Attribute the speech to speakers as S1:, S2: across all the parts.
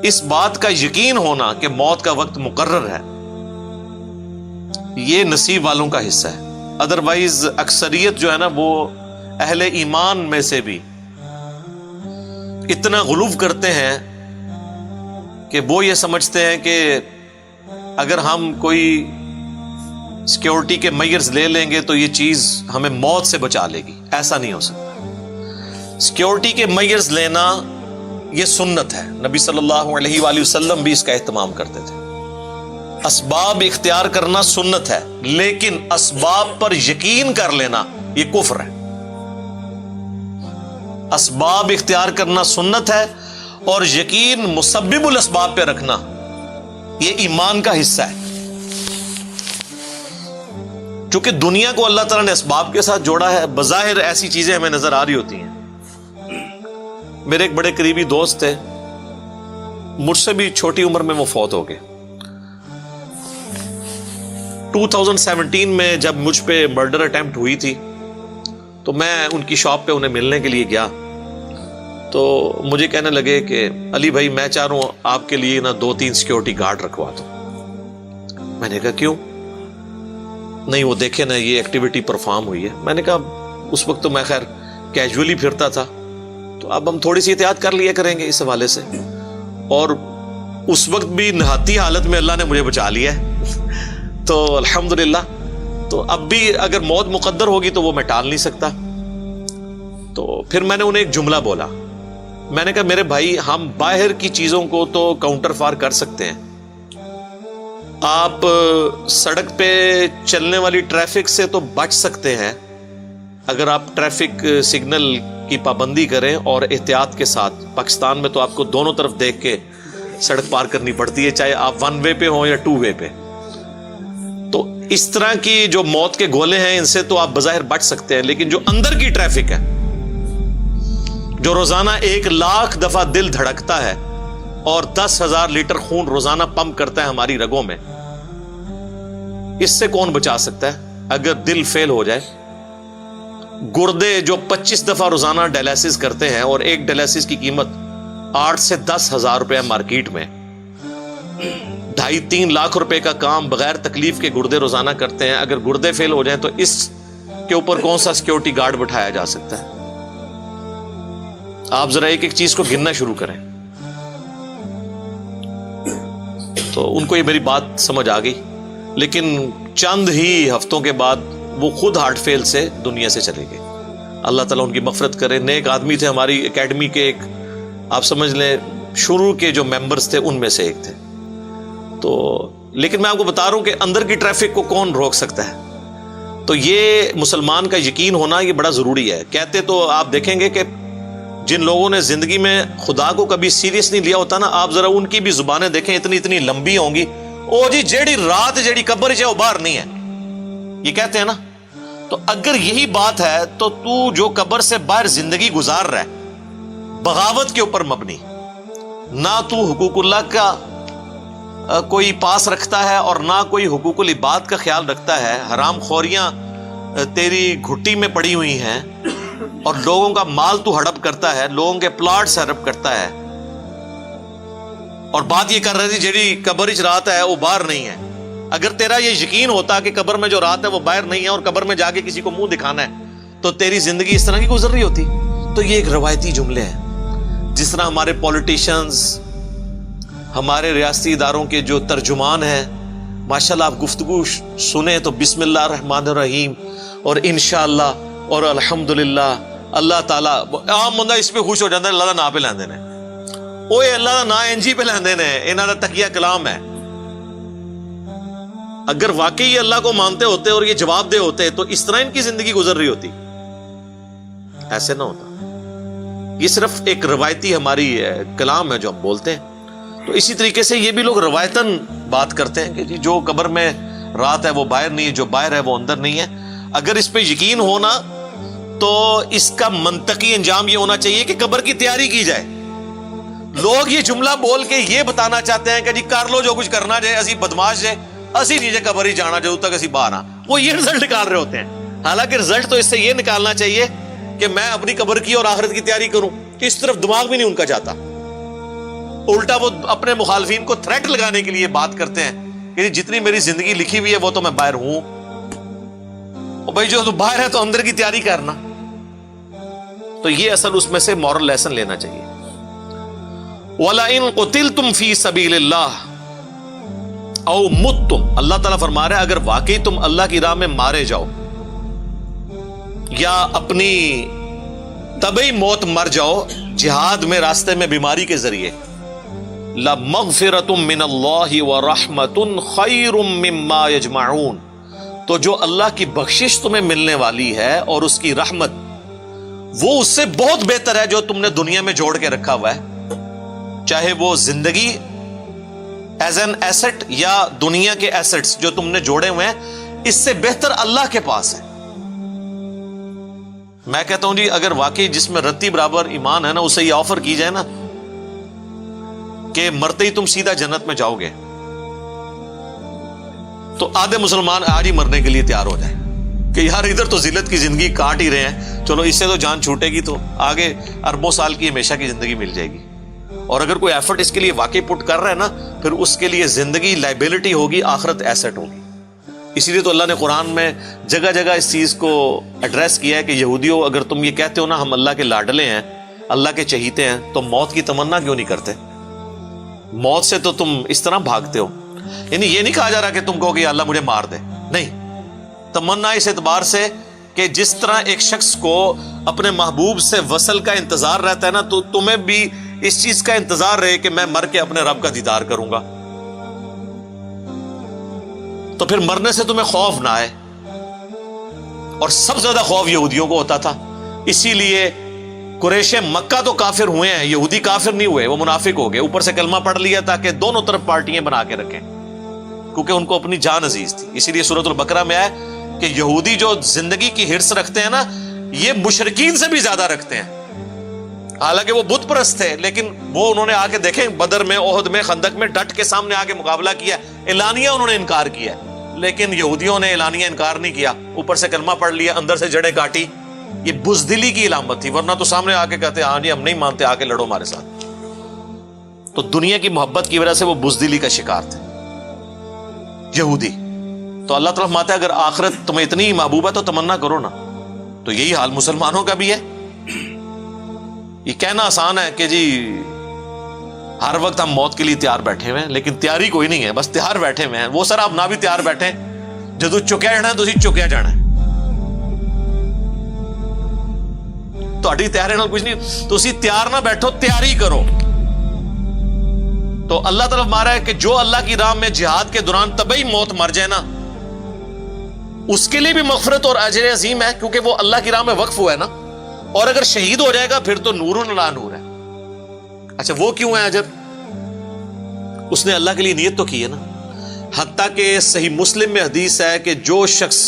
S1: اس بات کا یقین ہونا کہ موت کا وقت مقرر ہے، یہ نصیب والوں کا حصہ ہے. ادروائز اکثریت جو ہے نا وہ اہل ایمان میں سے بھی اتنا غلو کرتے ہیں کہ وہ یہ سمجھتے ہیں کہ اگر ہم کوئی سیکیورٹی کے میئرز لے لیں گے تو یہ چیز ہمیں موت سے بچا لے گی. ایسا نہیں ہو سکتا. سیکیورٹی کے میئرز لینا یہ سنت ہے، نبی صلی اللہ علیہ وآلہ وسلم بھی اس کا اہتمام کرتے تھے. اسباب اختیار کرنا سنت ہے، لیکن اسباب پر یقین کر لینا یہ کفر ہے. اسباب اختیار کرنا سنت ہے اور یقین مسبب الاسباب پہ رکھنا یہ ایمان کا حصہ ہے. چونکہ دنیا کو اللہ تعالیٰ نے اسباب کے ساتھ جوڑا ہے، بظاہر ایسی چیزیں ہمیں نظر آ رہی ہوتی ہیں. میرے ایک بڑے قریبی دوست تھے، مجھ سے بھی چھوٹی عمر میں وہ فوت ہو گئے. 2017 میں جب مجھ پہ مرڈر اٹیمپٹ ہوئی تھی تو میں ان کی شاپ پہ انہیں ملنے کے لیے گیا تو مجھے کہنے لگے کہ علی بھائی میں چاہ رہا ہوں آپ کے لیے نا 2-3 سیکیورٹی گارڈ رکھوا دو. میں نے کہا کیوں؟ نہیں وہ دیکھیں نا یہ ایکٹیویٹی پرفارم ہوئی ہے. میں نے کہا اس وقت تو میں خیر کیجولی پھرتا تھا، تو اب ہم تھوڑی سی احتیاط کر لیا کریں گے اس حوالے سے. اور اس وقت بھی نہاتی حالت میں اللہ نے مجھے بچا لیا ہے تو الحمدللہ. تو اب بھی اگر موت مقدر ہوگی تو وہ میں ٹال نہیں سکتا. تو پھر میں نے انہیں ایک جملہ بولا. میں نے کہا میرے بھائی ہم باہر کی چیزوں کو تو کاؤنٹر فار کر سکتے ہیں، آپ سڑک پہ چلنے والی ٹریفک سے تو بچ سکتے ہیں اگر آپ ٹریفک سگنل کی پابندی کریں اور احتیاط کے ساتھ. پاکستان میں تو آپ کو دونوں طرف دیکھ کے سڑک پار کرنی پڑتی ہے، چاہے آپ 1 وے پہ ہوں یا 2 وے پہ. تو اس طرح کی جو موت کے گولے ہیں ان سے تو آپ بظاہر بچ سکتے ہیں، لیکن جو اندر کی ٹریفک ہے، جو روزانہ 1,00,000 دفعہ دل دھڑکتا ہے اور 10,000 لیٹر خون روزانہ پمپ کرتا ہے ہماری رگوں میں، اس سے کون بچا سکتا ہے؟ اگر دل فیل ہو جائے، گردے جو 25 دفعہ روزانہ ڈائلیسس کرتے ہیں اور ایک ڈائلیسس کی قیمت 8 سے 10,000 روپے مارکیٹ میں، 2.5-3 لاکھ روپے کا کام بغیر تکلیف کے گردے روزانہ کرتے ہیں. اگر گردے فیل ہو جائیں تو اس کے اوپر کون سا سیکیورٹی گارڈ بٹھایا جا سکتا ہے؟ آپ ذرا ایک ایک چیز کو گننا شروع کریں. تو ان کو یہ میری بات سمجھ آ گئی، لیکن چند ہی ہفتوں کے بعد وہ خود ہارٹ فیل سے دنیا سے چلے گئے. اللہ تعالیٰ ان کی مغفرت کرے. نیک آدمی تھے، ہماری اکیڈمی کے ایک آپ سمجھ لیں شروع کے جو ممبرز تھے ان میں سے ایک تھے. تو لیکن میں آپ کو بتا رہا ہوں کہ اندر کی ٹریفک کو کون روک سکتا ہے؟ تو یہ مسلمان کا یقین ہونا یہ بڑا ضروری ہے. کہتے تو آپ دیکھیں گے کہ جن لوگوں نے زندگی میں خدا کو کبھی سیریس نہیں لیا ہوتا نا، آپ ذرا ان کی بھی زبانیں دیکھیں، اتنی لمبی ہوں گی. او جی جیڑی رات جیڑی قبر ہے وہ باہر نہیں ہے، یہ کہتے ہیں نا. تو اگر یہی بات ہے تو جو قبر سے باہر زندگی گزار رہا ہے بغاوت کے اوپر مبنی، نہ تو حقوق اللہ کا کوئی پاس رکھتا ہے اور نہ کوئی حقوق العباد کا خیال رکھتا ہے، حرام خوریاں تیری گھٹی میں پڑی ہوئی ہیں اور لوگوں کا مال تو ہڑپ کرتا ہے، لوگوں کے پلاٹس ہڑپ کرتا ہے، اور بات یہ کر رہی تھی جیڑی قبر وچ رات ہے وہ باہر نہیں ہے. اگر تیرا یہ یقین ہوتا کہ قبر میں جو رات ہے وہ باہر نہیں ہے اور قبر میں جا کے کسی کو منہ دکھانا ہے تو تیری زندگی اس طرح کی گزر رہی ہوتی. تو یہ ایک روایتی جملے ہیں. جس طرح ہمارے پولیٹیشنز، ہمارے ریاستی اداروں کے جو ترجمان ہیں، ماشاءاللہ آپ گفتگو سنیں تو بسم اللہ الرحمن الرحیم اور انشاءاللہ اور الحمدللہ اللہ تعالیٰ، عام بندہ اس پہ خوش ہو جاتا ہے اللہ دا نا پہ لیندے نے، اوے اللہ دا نا انجی پہ لیندے نے، انہاں دا تقیہ کلام ہے. اگر واقعی اللہ کو مانتے ہوتے اور یہ جواب دے ہوتے تو اس طرح ان کی زندگی گزر رہی ہوتی؟ ایسے نہ ہوتا. یہ صرف ایک روایتی ہماری کلام ہے جو ہم بولتے ہیں. تو اسی طریقے سے یہ بھی لوگ روایتاً بات کرتے ہیں کہ جی جو قبر میں رات ہے وہ باہر نہیں ہے، جو باہر ہے وہ اندر نہیں ہے. اگر اس پہ یقین ہونا تو اس کا منطقی انجام یہ ہونا چاہیے کہ قبر کی تیاری کی جائے. لوگ یہ جملہ بول کے یہ بتانا چاہتے ہیں کہ جی کر لو جو کچھ کرنا جائے، اسی بدماش جائے، اسی نیچے قبر ہی جانا جب تک اسی باہر آ. وہ یہ رزلٹ نکال رہے ہوتے ہیں. حالانکہ رزلٹ تو اس سے یہ نکالنا چاہیے کہ میں اپنی قبر کی اور آخرت کی تیاری کروں. اس طرف دماغ بھی نہیں ان کا جاتا. الٹا وہ اپنے مخالفین کو تھریٹ لگانے کے لیے بات کرتے ہیں کہ جتنی میری زندگی لکھی ہوئی ہے وہ تو میں باہر ہوں. اور بھائی جو تو باہر ہے تو اندر کی تیاری کرنا. تو یہ اصل اس میں سے مورل لیسن لینا چاہیے. وَلَئِن قُتِلْتُمْ فِي سَبِيلِ اللَّهِ او مُتْتُمْ، اللہ تعالیٰ فرما رہا ہے اگر واقعی تم اللہ کی راہ میں مارے جاؤ یا اپنی طبعی موت مر جاؤ جہاد میں، راستے میں بیماری کے ذریعے، لَمَغْفِرَةٌ مِّنَ اللَّهِ وَرَحْمَةٌ خَيْرٌ مِّمَّا يَجْمَعُونَ، تو جو اللہ کی بخشش تمہیں ملنے والی ہے اور اس کی رحمت، وہ اس سے بہت بہتر ہے جو تم نے دنیا میں جوڑ کے رکھا ہوا ہے، چاہے وہ زندگی ایز این ایسٹ یا دنیا کے ایسٹس جو تم نے جوڑے ہوئے ہیں، اس سے بہتر اللہ کے پاس ہے. میں کہتا ہوں جی اگر واقعی جس میں رتی برابر ایمان ہے نا، اسے یہ آفر کی جائے نا کہ مرتے ہی تم سیدھا جنت میں جاؤ گے، تو آدھے مسلمان آج ہی مرنے کے لیے تیار ہو جائے کہ یار ادھر تو ذلت کی زندگی کاٹ ہی رہے ہیں، چلو اس سے تو جان چھوٹے گی تو آگے اربوں سال کی ہمیشہ کی زندگی مل جائے گی. اور اگر کوئی ایفرٹ اس کے لیے واقعی پٹ کر رہا ہے نا، پھر اس کے لیے زندگی لائبلٹی ہوگی، آخرت ایسٹ ہوگی. اسی لیے تو اللہ نے قرآن میں جگہ جگہ اس چیز کو ایڈریس کیا ہے کہ یہودیوں اگر تم یہ کہتے ہو نا ہم اللہ کے لاڈلے ہیں، اللہ کے چہیتے ہیں، تو موت کی تمنا کیوں نہیں کرتے؟ موت سے تو تم اس طرح بھاگتے ہو. یعنی یہ نہیں کہا جا رہا کہ تم کہو کہ اللہ مجھے مار دے، نہیں، تمنا اس اعتبار سے کہ جس طرح ایک شخص کو اپنے محبوب سے وصل کا انتظار رہتا ہے نا، تو تمہیں بھی اس چیز کا انتظار رہے کہ میں مر کے اپنے رب کا دیدار کروں گا. تو پھر مرنے سے تمہیں خوف نہ آئے. اور سب سے زیادہ خوف یہودیوں کو ہوتا تھا، اسی لیے قریش مکہ تو کافر ہوئے ہیں، یہودی کافر نہیں ہوئے، وہ منافق ہو گئے، اوپر سے کلمہ پڑھ لیا تاکہ دونوں طرف پارٹیاں بنا کے رکھیں، کیونکہ ان کو اپنی جان عزیز تھی. اسی لیے سورۃ البقرہ میں آئے کہ یہودی جو زندگی کی ہرس رکھتے ہیں نا، یہ مشرکین سے بھی زیادہ رکھتے ہیں. حالانکہ وہ بت پرست تھے، لیکن وہ انہوں نے آ کے دیکھیں بدر میں، احد میں، خندق میں ڈٹ کے سامنے آ کے مقابلہ کیا، اعلانیہ انہوں نے انکار کیا. لیکن یہودیوں نے اعلانیہ انکار نہیں کیا، اوپر سے کلمہ پڑھ لیا، اندر سے جڑیں کاٹی. یہ بزدلی کی علامت تھی، ورنہ تو سامنے آ کے کہتے ہاں جی ہم نہیں مانتے، آ کے لڑو ہمارے ساتھ. تو دنیا کی محبت کی وجہ سے وہ بزدلی کا شکار تھے یہودی. تو اللہ تعالیٰ فرماتا ہے اگر آخرت تمہیں اتنی محبوب ہے تو تمنا کرو نا. تو یہی حال مسلمانوں کا بھی ہے. یہ کہنا آسان ہے کہ جی ہر وقت ہم موت کے لیے تیار بیٹھے ہوئے ہیں، لیکن تیاری کوئی نہیں ہے، بس تیار بیٹھے ہوئے ہیں. وہ سر آپ نہ بھی تیار بیٹھے، جدو چکیا جانا تو چکیا جانا ہے، تہاڈی تیاری نال کچھ نہیں. تو اسی تیار نہ بیٹھو، تیاری کرو. تو اللہ تعالیٰ مارا ہے کہ جو اللہ کی راہ میں جہاد کے دوران طبعی موت مر جائے نا، اس کے لیے بھی مغفرت اور اجر عظیم ہے، کیونکہ وہ اللہ کی راہ میں وقف ہوا ہے نا. اور اگر شہید ہو جائے گا پھر تو نور لا نور ہے. اچھا وہ کیوں ہے اجر؟ اس نے اللہ کے لیے نیت تو کی ہے نا. حتیٰ کہ صحیح مسلم میں حدیث ہے کہ جو شخص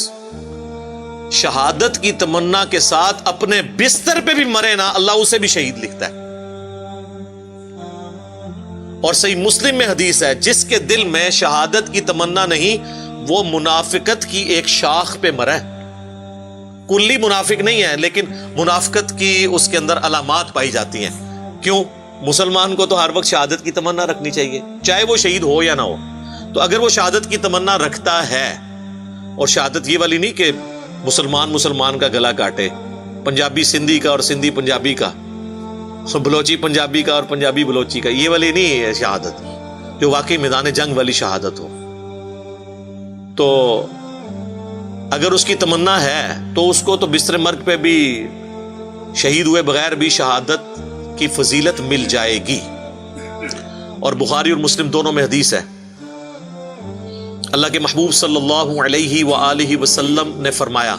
S1: شہادت کی تمنا کے ساتھ اپنے بستر پہ بھی مرے نا، اللہ اسے بھی شہید لکھتا ہے. اور صحیح مسلم میں حدیث ہے جس کے دل میں شہادت کی تمنا نہیں، وہ منافقت کی ایک شاخ پہ مرا ہے. کلی منافق نہیں ہے، لیکن منافقت کی اس کے اندر علامات پائی جاتی ہیں. کیوں؟ مسلمان کو تو ہر وقت شہادت کی تمنا رکھنی چاہیے، چاہے وہ شہید ہو یا نہ ہو. تو اگر وہ شہادت کی تمنا رکھتا ہے، اور شہادت یہ والی نہیں کہ مسلمان کا گلا کاٹے، پنجابی سندھی کا اور سندھی پنجابی کا، بلوچی پنجابی کا اور پنجابی بلوچی کا، یہ والی نہیں ہے شہادت، جو واقعی میدان جنگ والی شہادت ہو. تو اگر اس کی تمنا ہے تو اس کو تو بستر مرگ پہ بھی شہید ہوئے بغیر بھی شہادت کی فضیلت مل جائے گی. اور بخاری اور مسلم دونوں میں حدیث ہے، اللہ کے محبوب صلی اللہ علیہ وآلہ وسلم نے فرمایا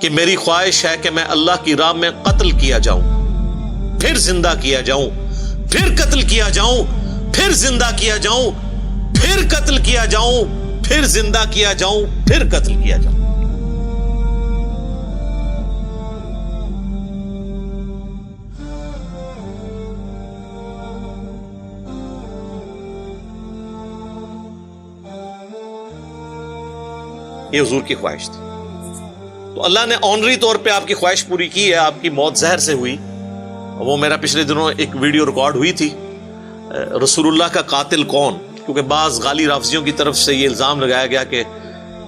S1: کہ میری خواہش ہے کہ میں اللہ کی راہ میں قتل کیا جاؤں، پھر زندہ کیا جاؤں، پھر قتل کیا جاؤں، پھر زندہ کیا جاؤں، پھر قتل کیا جاؤں، پھر زندہ کیا جاؤں، پھر قتل کیا جاؤں. یہ حضور کی خواہش تھی. تو اللہ نے آنری طور پہ آپ کی خواہش پوری کی ہے. آپ کی موت زہر سے ہوئی، وہ میرا پچھلے دنوں ایک ویڈیو ریکارڈ ہوئی تھی، رسول اللہ کا قاتل کون، کیونکہ بعض غالی رافضیوں کی طرف سے یہ الزام لگایا گیا کہ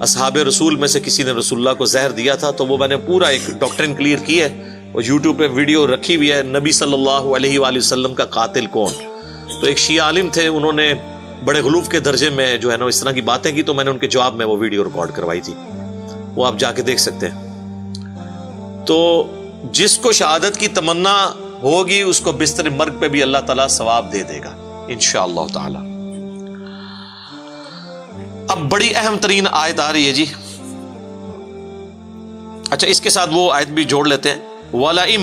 S1: اصحاب رسول میں سے کسی نے رسول اللہ کو زہر دیا تھا، تو وہ میں نے پورا ایک ڈاکٹرن کلیئر کی ہے، وہ یوٹیوب پہ ویڈیو رکھی ہوئی ہے، نبی صلی اللہ علیہ وآلہ وسلم کا قاتل کون۔ تو ایک شیعہ عالم تھے، انہوں نے بڑے غلوف کے درجے میں جو ہے نا اس طرح کی باتیں کی، تو میں نے ان کے جواب میں وہ ویڈیو ریکارڈ کروائی تھی، وہ آپ جا کے دیکھ سکتے ہیں۔ تو جس کو شہادت کی تمنا ہوگی اس کو بستر مرگ پہ بھی اللہ تعالیٰ ثواب دے دے گا انشاءاللہ تعالی۔ اب بڑی اہم ترین آیت آ رہی ہے جی، اچھا اس کے ساتھ وہ آیت بھی جوڑ لیتے ہیں، وَلَئِن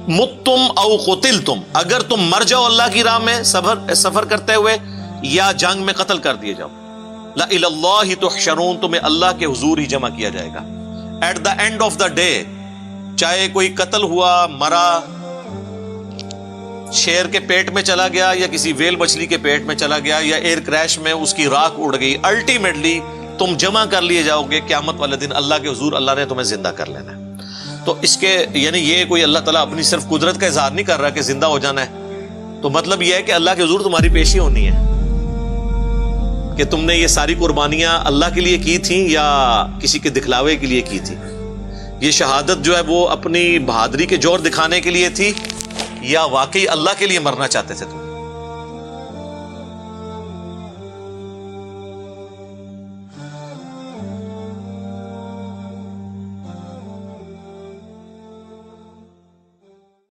S1: مُتُّمْ أَوْ قُتِلْتُمْ، اگر تم مر جاؤ اللہ کی راہ میں سفر کرتے ہوئے یا جنگ میں قتل کر دیے جاؤ، لَإِلَى اللَّهِ تُحْشَرُونَ، تمہیں اللہ کے حضور ہی جمع کیا جائے گا at the end of the day, چاہے کوئی قتل ہوا، مرا، شیر کے پیٹ میں چلا گیا یا کسی ویل مچھلی کے پیٹ میں چلا گیا یا ایئر کریش میں اس کی راکھ اڑ گئی، الٹیمیٹلی تم جمع کر لیے جاؤ گے قیامت والے دن اللہ کے حضور، اللہ نے تمہیں زندہ کر لینا ہے۔ تو اس کے یعنی یہ کوئی اللہ تعالیٰ اپنی صرف قدرت کا اظہار نہیں کر رہا کہ زندہ ہو جانا ہے، تو مطلب یہ ہے کہ اللہ کے حضور تمہاری پیشی ہونی ہے کہ تم نے یہ ساری قربانیاں اللہ کے لیے کی تھیں یا کسی کے دکھلاوے کے لیے کی تھی۔ یہ شہادت جو ہے وہ اپنی بہادری کے جوہر دکھانے کے لیے تھی یا واقعی اللہ کے لیے مرنا چاہتے تھے تم؟